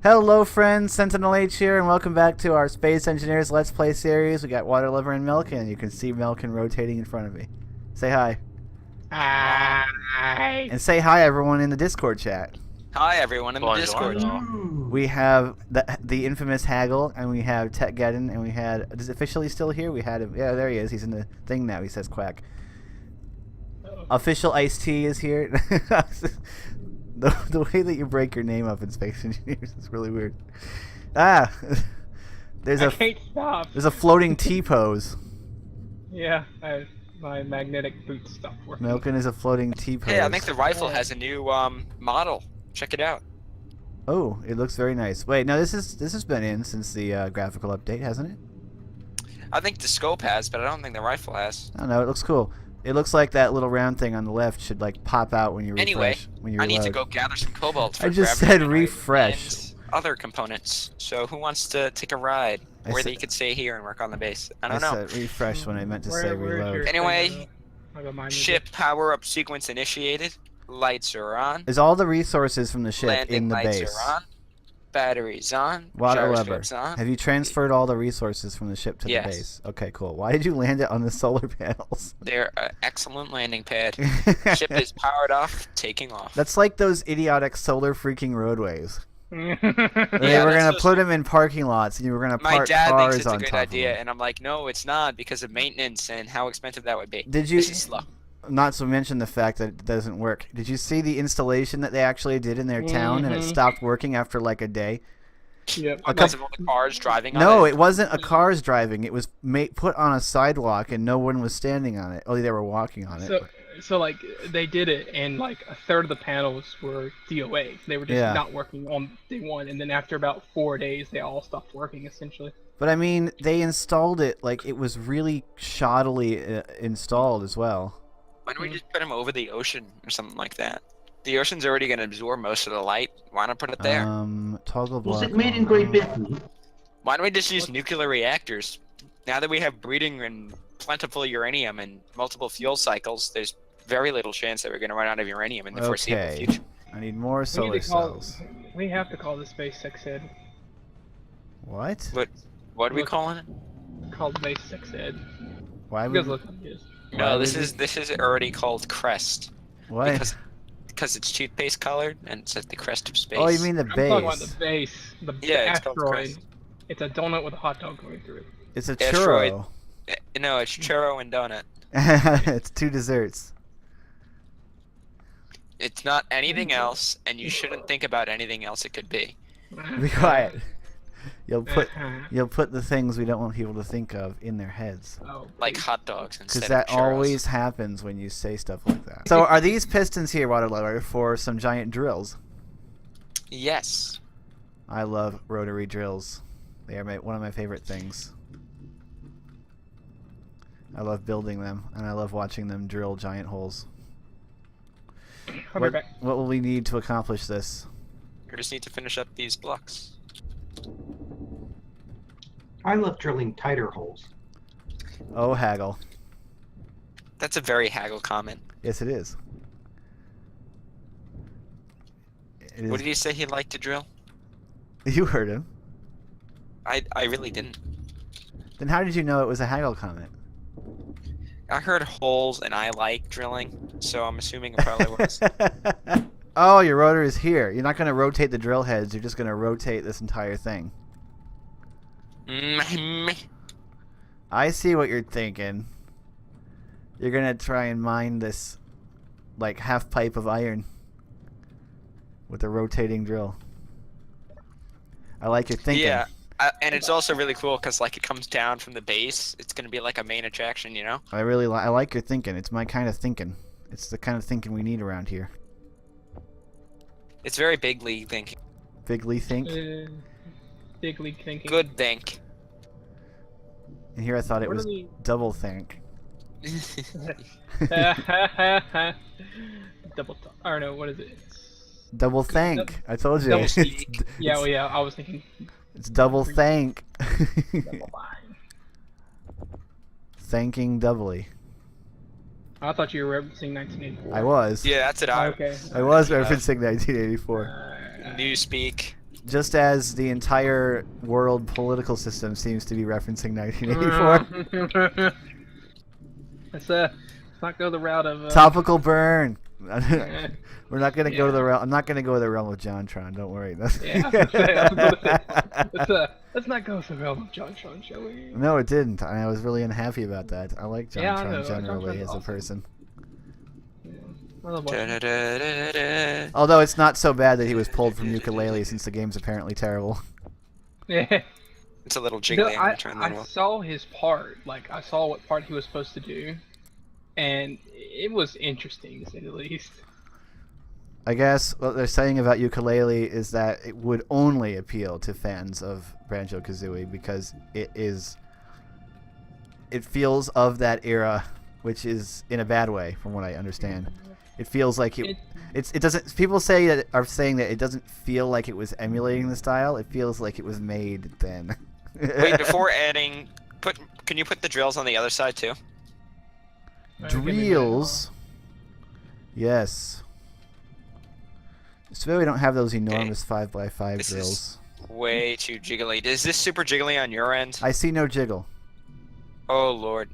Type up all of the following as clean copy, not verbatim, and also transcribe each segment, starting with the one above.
Hello friends, SentinalhMC here, and welcome back to our Space Engineers Let's Play series. We got Waterlubber and Melkin. You can see Melkin rotating in front of me. Say hi. Hi. And say hi everyone in the Discord chat. Hi everyone in the Discord. We have the infamous Haggle, and we have Techgeddon, and we had... Is it officially still here? We had him. Yeah, there he is. He's in the thing now. He says quack. Official Ice-T is here. The way that you break your name up in Space Engineers is really weird. Ah! I can't stop. There's a floating T-pose. Yeah, my magnetic boot stopped working. Melkin is a floating T-pose. Hey, I think the rifle has a new model. Check it out. Oh, it looks very nice. Wait, no, this has been in since the graphical update, hasn't it? I think the scope has, but I don't think the rifle has. I don't know, it looks cool. It looks like that little round thing on the left should like pop out when you refresh. Anyway, when you I need to reload. go gather some cobalt for I just gravity said refresh. and other components. So who wants to take a ride? I Or said- they could stay here and work on the base. I I don't know. said refresh when I meant to say Where's reload. your Anyway, thing? I'll go mine. Ship power-up sequence initiated. Lights are on. Is all the resources from the ship Landing in the lights base? are on. Batteries on. Waterlubber. Gyroscopes on. Have you transferred all the resources from the ship to Yes. the base? Okay, cool. Why did you land it on the solar panels? They're an excellent landing pad. Ship is powered off, taking off. That's like those idiotic solar freaking roadways. They Yeah, were that's gonna so put them in parking lots, and you were gonna My park dad cars thinks it's a on good top of idea, them. and I'm like, no, it's not, because of maintenance and how expensive that would be. Did you? This is slow. Not to mention the fact that it doesn't work. Did you see the installation that they actually did in their town, and it stopped working after like a day? Yep. Because of all the cars driving on No, it. it wasn't a car's driving. It was put on a sidewalk, and no one was standing on it. Oh, they were walking on it. So like they did it, and like a third of the panels were DOA. They were just not working on day one, and then after about 4 days, they all stopped working essentially. But I mean, they installed it like it was really shoddily installed as well. Why don't we just put them over the ocean or something like that? The ocean's already going to absorb most of the light. Why not put it there? Toggle block. Was it made in Great Britain? Why don't we just use nuclear reactors? Now that we have breeding and plentiful uranium and multiple fuel cycles, there's very little chance that we're going to run out of uranium in the foreseeable Okay. future. I need more We solar need to call. cells. We have to call this base sex ed. What? What are we calling it? Called base sex ed. Why You would? guys look at this. No, Why this would is already called Crest. Why? Because it's toothpaste colored and it's at the crest of space. Oh, you mean the I'm talking about base? the base. The Yeah, it's called asteroid. Crest. It's a donut with a hot dog going through it. It's a Asteroid. churro. No, it's churro and donut. It's two desserts. It's not anything else, and you shouldn't think about anything else it could be. Be quiet. You'll put the things we don't want people to think of in their heads. Oh, Like hot dogs instead Because of that churros. always happens when you say stuff like that. So are these pistons here, Waterlubber, for some giant drills? Yes. I love rotary drills. They are one of my favorite things. I love building them, and I love watching them drill giant holes. I'll be back. What will we need to accomplish this? You just need to finish up these blocks. I love drilling tighter holes. Oh, haggle. That's a very haggle comment. Yes, it is. It is. What did he say he liked to drill? You heard him. I really didn't. Then how did you know it was a haggle comment? I heard holes and I like drilling, so I'm assuming it probably was. Oh, your rotor is here. You're not going to rotate the drill heads. You're just going to rotate this entire thing. I see what you're thinking. You're going to try and mine this, like, half pipe of iron with a rotating drill. I like your thinking. Yeah, and it's also really cool because like it comes down from the base. It's gonna be like a main attraction, you know. I like your thinking. It's my kind of thinking. It's the kind of thinking we need around here. It's very big league thinking. Bigly think. Big league thinking. Good think. And here I thought it What was are the- double think. Double talk. Or no, what is it? Double thank. I told you. Double It's, speak. Yeah, well, yeah. I was thinking. it's double thank. Double line. Thanking doubly. I thought you were referencing 1984. I was. Yeah, that's it. I Okay. I was referencing 1984. Newspeak. Just as the entire world political system seems to be referencing 1984. Let's not go the route of Topical burn. We're not gonna go to the realm. I'm not gonna go to the realm of JonTron. Don't worry. Yeah, I was gonna say, let's not go to the realm of JonTron, shall we? No, it didn't. I was really unhappy about that. I like JonTron Yeah, I know. generally JonTron's as a awesome. person. Yeah. I love watching it. Da-da-da-da-da. Although it's not so bad that he was pulled from Ukulele, since the game's apparently terrible. Yeah. It's a little No, jiggly. I'm gonna turn that I off. saw his part. Like, I saw what part he was supposed to do, and it was interesting, to say the least. I guess what they're saying about Ukulele is that it would only appeal to fans of Banjo-Kazooie because it feels of that era, which is in a bad way, from what I understand. It feels like it doesn't. People are saying that it doesn't feel like it was emulating the style. It feels like it was made then. Wait, before adding, can you put the drills on the other side too? Drills. Yes. So we don't have those enormous 5x5 This drills. is way too jiggly. Is this super jiggly on your end? I see no jiggle. Oh lord.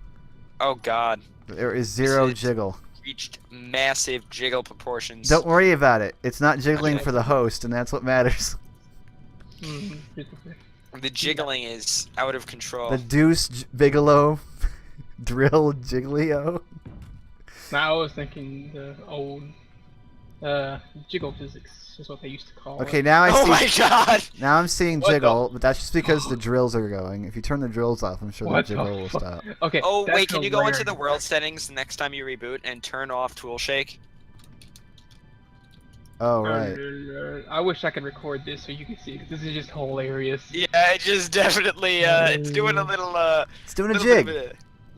Oh god. There is zero This is- jiggle. Reached massive jiggle proportions. Don't worry about it. It's not jiggling Okay. for the host, and that's what matters. The jiggling is out of control. The Deuce Bigelow drill Jigglyo. Now I was thinking the old jiggle physics is what they used to call Okay, it. now I Oh see. my god! Now I'm seeing What the- jiggle, but that's just because the drills are going. If you turn the drills off, I'm sure What the the jiggle will fuck? stop. Okay. Oh that's wait, can you go into the hilarious. world settings the next time you reboot and turn off tool shake? Oh right. I wish I could record this so you can see, because this is just hilarious. Yeah, it just definitely it's doing a little It's doing a little jig. bit of it.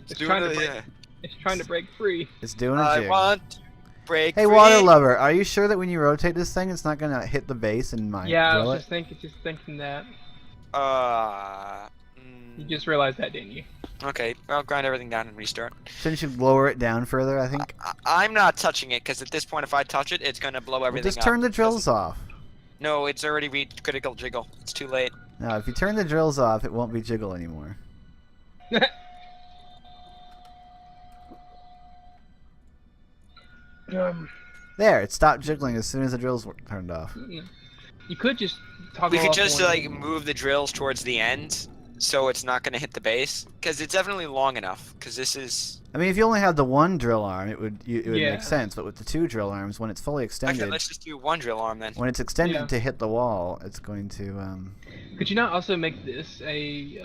It's doing trying to a- break. yeah. It's trying to break free. It's doing a I jig. want break. Hey, free. Waterlubber, are you sure that when you rotate this thing, it's not gonna hit the base and mine Yeah, I drill was it? just thinking that. You Mm, just realized that, didn't you? okay, I'll grind everything down and restart. Shouldn't you lower it down further? I think. I'm not touching it because at this point, if I touch it, it's gonna blow Well, everything just up. turn the drills off. No, it's already reached critical jiggle. It's too late. No, if you turn the drills off, it won't be jiggle anymore. There, it stopped jiggling as soon as the drills were turned off. You could just toggle We could off just one- like move the drills towards the end, so it's not gonna hit the base. Because it's definitely long enough. Because this is. I mean, if you only had the one drill arm, it would Yeah. make sense. But with the two drill arms, when it's fully extended, Okay, let's just do one drill arm then. when it's extended Yeah. to hit the wall, it's going to. Could you not also make this a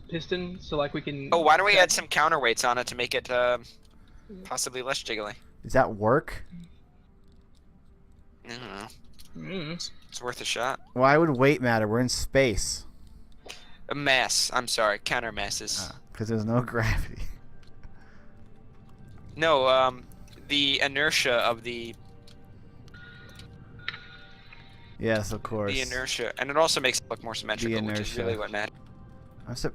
piston so like we can? Oh, why don't we add some counterweights on it to make it possibly less jiggly? Does that work? I don't know. Mm. It's worth a shot. Why would weight matter? We're in space. A mass. I'm sorry, counter masses. Because there's no gravity. No, the inertia of the Yes, of course. inertia, and it also makes it look more symmetrical, which is inertia. really what matters.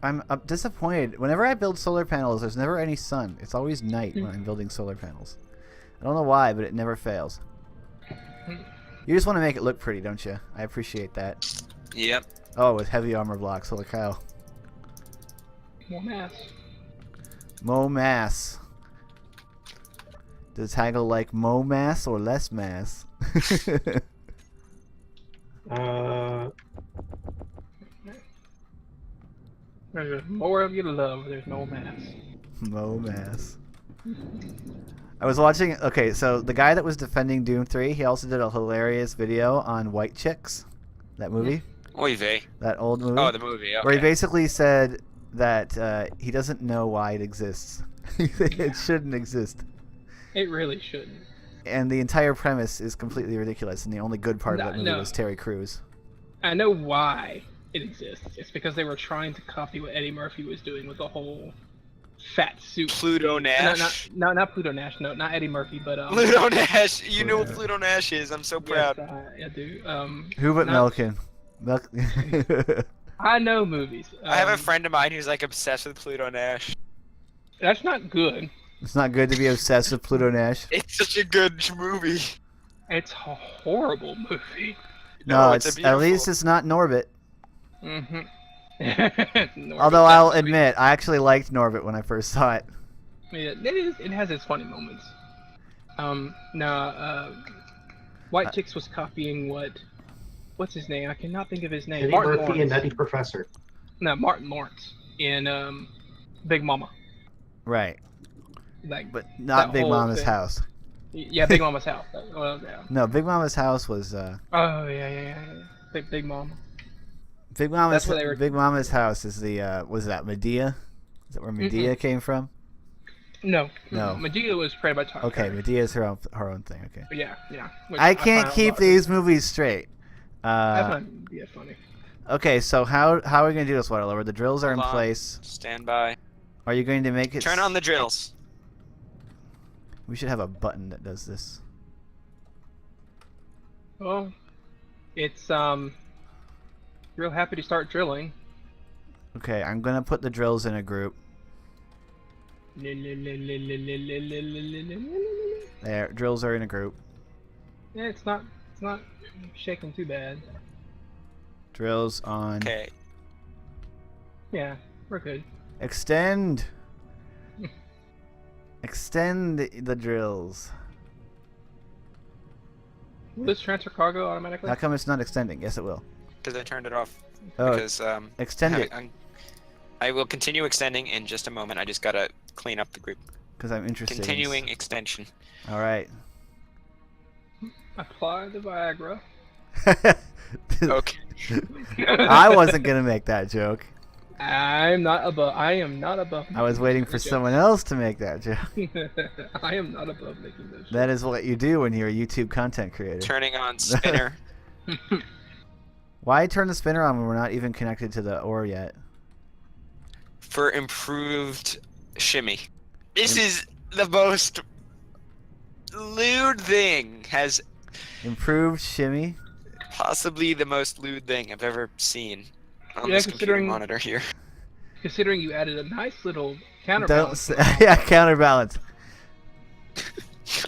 I'm disappointed. Whenever I build solar panels, there's never any sun. It's always night when I'm building solar panels. I don't know why, but it never fails. You just want to make it look pretty, don't you? I appreciate that. Yep. Oh, with heavy armor blocks. Holy cow. More mass. Mo mass. Does Haggle like mo mass or less mass? There's more of your love. There's no mass. Mo mass. I was watching. Okay, so the guy that was defending Doom 3, he also did a hilarious video on White Chicks, that movie, Oy vey. that old movie, Oh, the movie. Okay. where he basically said that he doesn't know why it exists. It shouldn't exist, It really shouldn't. and the entire premise is completely ridiculous. And the only good part of that movie No. was Terry Crews. I know why it exists. It's because they were trying to copy what Eddie Murphy was doing with the whole fat suit. Pluto Nash. Not Pluto Nash. No, not Eddie Murphy, but Pluto Nash. You know what Pluto Nash is. I'm so proud. Yes, I do. Who but not- Melkin? I know movies. I have a friend of mine who's like obsessed with Pluto Nash. That's not good. It's not good to be obsessed with Pluto Nash. It's such a good movie. It's a horrible movie. No, it's a at beautiful. least it's not Norbit. Mm-hmm. Although I'll admit, I actually liked Norbit when I first saw it. Yeah, it has its funny moments. White Chicks was copying what's his name? I cannot think of his name. Eddie Martin Murphy Lawrence. and Nutty Professor. No, Martin Lawrence in Big Mama. Right. Like, But not that Big whole Mama's thing. house. Yeah, Big Mama's house. Well, yeah. No, Big Mama's house was Oh yeah. Big Mama. Big Mama's That's what they were- Big Mama's house is the was that Medea? Is that where Medea came from? No. No. Medea was created by Tom. Okay, Medea's her own thing. Okay. Yeah. Which I can't find keep a lot- these movies straight. I find Medea funny. Okay, so how are we gonna do this, Waterlubber? The drills are in Hold on. place. Stand by. Are you going to make it? Turn on the drills. We should have a button that does this. Well, it's real happy to start drilling. Okay, I'm gonna put the drills in a group. Yeah, There, drills are in a group. it's not shaking too bad. Drills on. Okay. Yeah, we're good. Extend. Extend the drills. Will this transfer cargo automatically? How come it's not extending? Yes, it will. Because I turned it off. Oh, Because extend it. I will continue extending in just a moment. I just gotta clean up the group. Because I'm interested. Continuing extension. All right. Apply the Viagra. Okay. I wasn't gonna make that joke. I am not above. I was waiting for someone else to make that joke. I am not above making those. That is what you do when you're a YouTube content creator. Turning on spinner. Why turn the spinner on when we're not even connected to the ore yet? For improved shimmy. This is the most lewd thing. Has Improved shimmy. possibly the most lewd thing I've ever seen on Yeah, this computer considering- monitor here. Considering you added a nice little Don't counterbalance. say, yeah, counterbalance.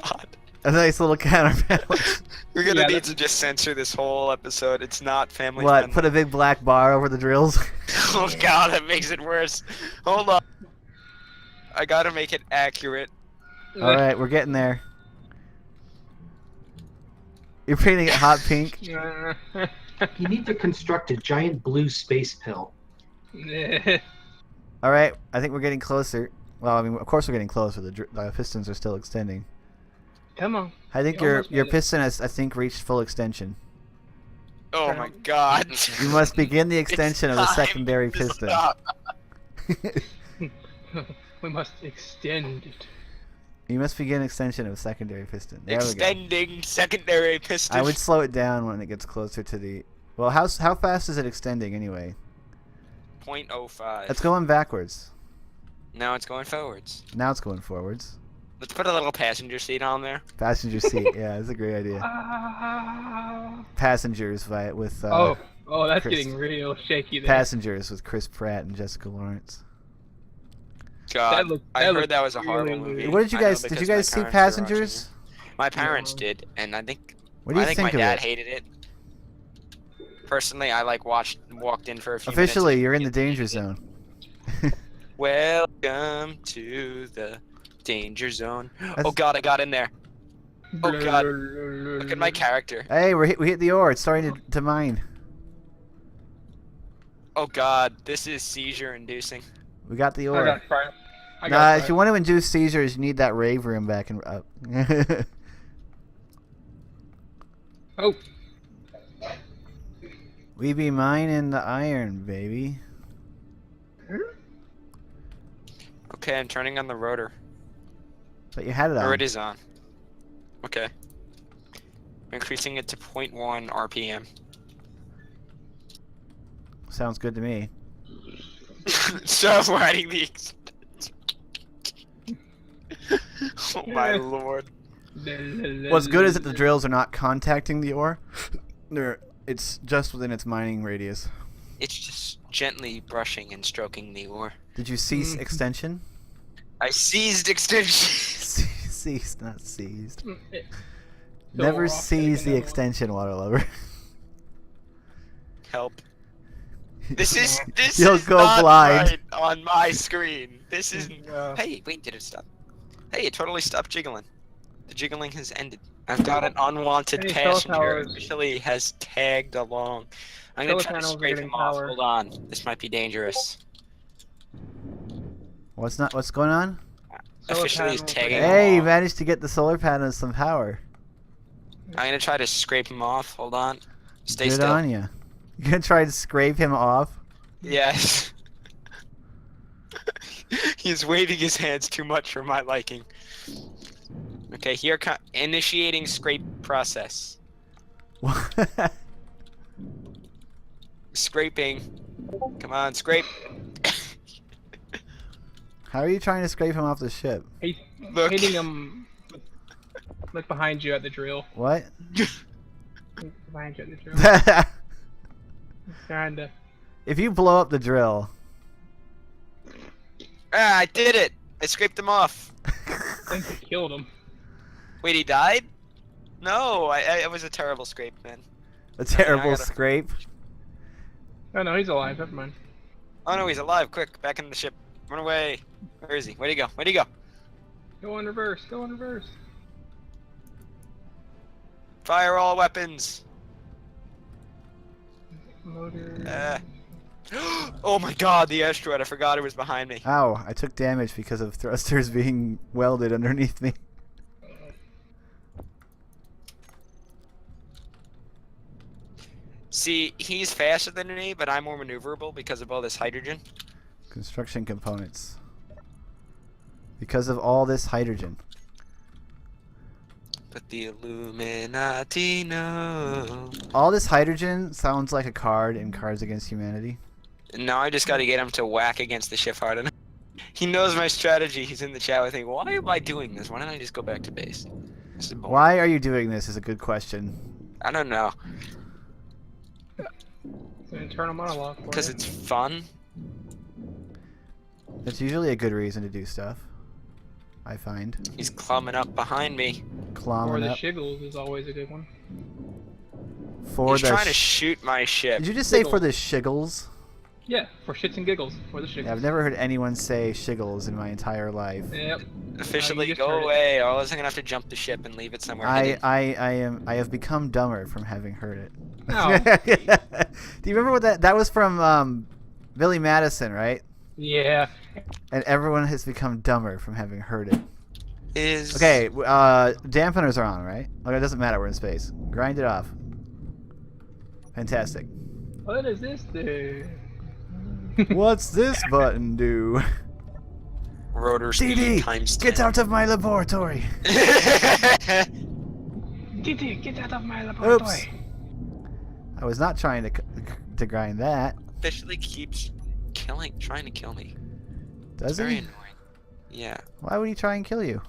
God. A nice little counterbalance. We're gonna Yeah, need that- to just censor this whole episode. It's not family What? friendly. Put a big black bar over the drills? Oh god, that makes it worse. Hold on. I gotta make it accurate. All right, we're getting there. You're painting it hot pink. You need to construct a giant blue space pill. All right, I think we're getting closer. Well, I mean, of course we're getting closer. The pistons are still extending. Come on. I think You your almost made it. piston has, I think, reached full extension. Oh my god. You must begin the It's extension of the time secondary to piston. stop. We must extend it. You must begin extension of the secondary piston. There we go. Extending secondary piston. I would slow it down when it gets closer to the. Well, how fast is it extending anyway? 0.05. It's going backwards. Now it's going forwards. Now it's going forwards. Let's put a little passenger seat on there. Passenger seat. Yeah, that's a great idea. Passengers with. Oh, that's Chris. getting real shaky there. Passengers with Chris Pratt and Jessica Lawrence. God, I heard that was a horrible really movie. weird. What did you I know guys? Did you because my guys see parents were watching Passengers? it. My parents No. did, and I think What do you I think think my of dad it? hated it. Personally, I walked in for a few Officially, minutes. you're in the danger zone. Welcome to the danger zone. That's- Oh god, I got in there. Oh god, look at my character. Hey, we hit the ore. It's starting to mine. Oh god, this is seizure inducing. We got the I ore. got fried. Nah, if you want to induce seizures, you need that rave room back and up. Oh, We be mining the iron, baby. Okay, I'm turning on the rotor. But you had it Or on. it is on. Okay. I'm increasing it to 0.1 RPM. Sounds good to me. Stop writing the Oh my lord. What's good is that the drills are not contacting the ore. It's just within its mining radius. It's just gently brushing and stroking the ore. Did you cease Mhm. extension? I seized extension. Seized, not seized. It- Never we're off to seize the another one. extension, Waterlubber. Help. This is You'll is go not blind. right on my screen. This isn't. Uh, Hey, wait, did it stop? Hey, it totally stopped jiggling. The jiggling has ended. I've got an unwanted Hey, solar passenger powers. officially has tagged along. I'm gonna Solar try to panels are scrape getting him off. power. Hold on. This might be dangerous. What's going on? Solar Officially is panels are tagging getting Hey, you along. managed to get the solar panels some power. I'm gonna try to scrape him off. Hold on. Stay Good still. on you. You gonna try to scrape him off? Yes. He's waving his hands too much for my liking. Okay, here initiating scrape process. Scraping. Come on, scrape. How are you trying to scrape him off the ship? He's Look. hitting him. Look behind you at the drill. What? Look behind you at the drill. Trying to. If you blow up the drill, Ah, I did it! I scraped him off. I think you killed him. Wait, he died? No, it was a terrible scrape, man. a terrible gotta- scrape. Oh no, he's alive. Never mind. Oh no, he's alive. Quick, back in the ship. Run away. Where is he? Where'd he go? Where'd he go? Go in reverse. Go in reverse. Fire all weapons. Motor. Oh my god, the asteroid. I forgot it was behind me. Ow, I took damage because of thrusters being welded underneath me. See, he's faster than me, but I'm more maneuverable because of all this hydrogen. Construction components. Because of all this hydrogen. But the Illuminati know. All this hydrogen sounds like a card in Cards Against Humanity. Now I just gotta get him to whack against the ship hard enough. He knows my strategy. He's in the chat with me. Why am I doing this? Why don't I just go back to base? This is boring. Why are you doing this is a good question. I don't know. It's an internal monologue. for Because you. it's fun. It's usually a good reason to do stuff. I find. He's climbing up behind me. Or Clombing the up. shiggles is always a good one. For He's the trying to shoot my ship. Did you just say for Shiggles. the shiggles? Yeah, for shits and giggles. For the shiggles. Yeah, I've never heard anyone say shiggles in my entire life. Yep. Officially, you just go heard it. away, or else I'm gonna have to jump the ship and leave it somewhere hidden. I have become dumber from having heard it. Oh. Do you remember what that was from Billy Madison, right? Yeah. And everyone has become dumber from having heard it. Is Okay, dampeners are on, right? Okay, it doesn't matter, we're in space. Grind it off. Fantastic. What does this do? What's this button do? rotor speed DD, times get 10. out of my laboratory. Didi, get out of my laboratory. I was not trying to grind that. Officially keeps trying to kill me. Does It's very he? annoying. Yeah. Why would he try and kill you?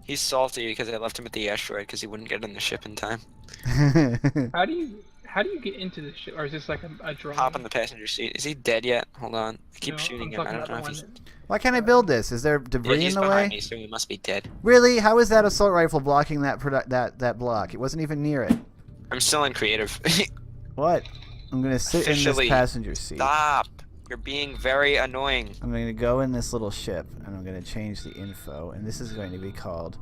He's salty because I left him at the asteroid because he wouldn't get on the ship in time. How do you get into this ship? Or is this like a drone? Hop on the passenger seat. Is he dead yet? Hold on. I keep No, shooting I'm him. I talking don't know about if the he's. one Why can't I build this? Is there Yeah, debris in he's the behind way? me, so he must be dead. Really? How is that assault rifle blocking that block? It wasn't even near it. I'm still in creative. What? I'm gonna sit in Officially, this passenger seat. Stop! You're being very annoying. I'm gonna go in this little ship and I'm gonna change the info, and this is going to be called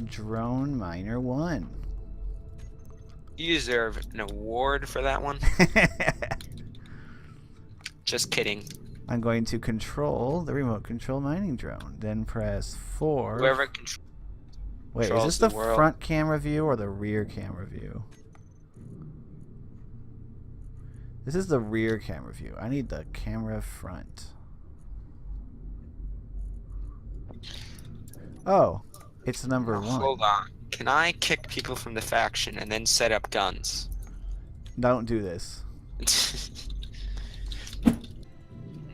Drone Miner 1. You deserve an award for that one. Just kidding. I'm going to control the remote control mining drone. Then press 4. Whoever Wait, is controls this the the world. front camera view or the rear camera view? This is the rear camera view. I need the camera front. Oh, it's number 1. Hold on. Can I kick people from the faction and then set up guns? Don't do this.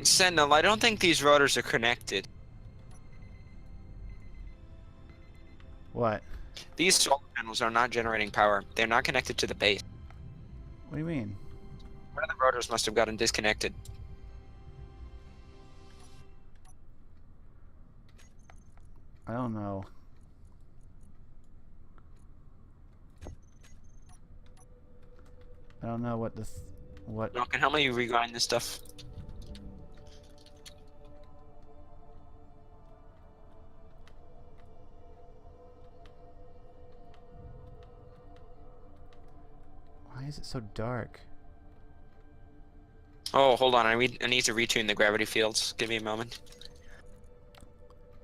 Sentinel, I don't think these rotors are connected. What? These solar panels are not generating power. They're not connected to the base. What do you mean? One of the rotors must have gotten disconnected. I don't know. I don't know what this... What... Melkin, how many regrind this stuff? Why is it so dark? Oh, hold on. I need to retune the gravity fields. Give me a moment.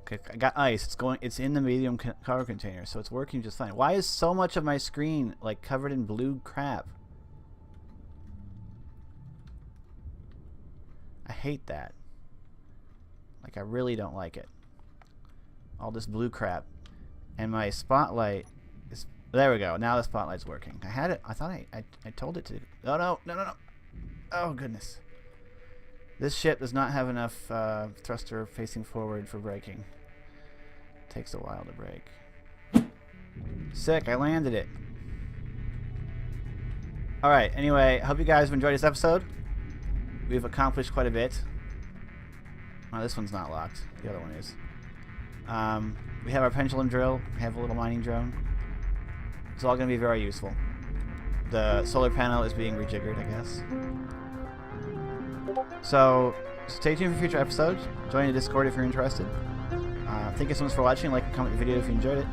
Okay, I got ice. It's going. It's in the medium color container, so it's working just fine. Why is so much of my screen like covered in blue crap? I hate that. Like, I really don't like it. All this blue crap, and my spotlight is. There we go. Now the spotlight's working. I had it. I thought I told it to. Oh no! No! No! No! Oh goodness. This ship does not have enough thruster facing forward for braking. Takes a while to brake. Sick, I landed it. Alright, anyway, I hope you guys have enjoyed this episode. We've accomplished quite a bit. Oh, this one's not locked. The other one is. We have our pendulum drill. We have a little mining drone. It's all going to be very useful. The solar panel is being rejiggered, I guess. So, stay tuned for future episodes. Join the Discord if you're interested. Thank you so much for watching. Like and comment the video if you enjoyed it.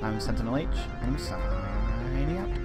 I'm SentinalH, and I'm signing out.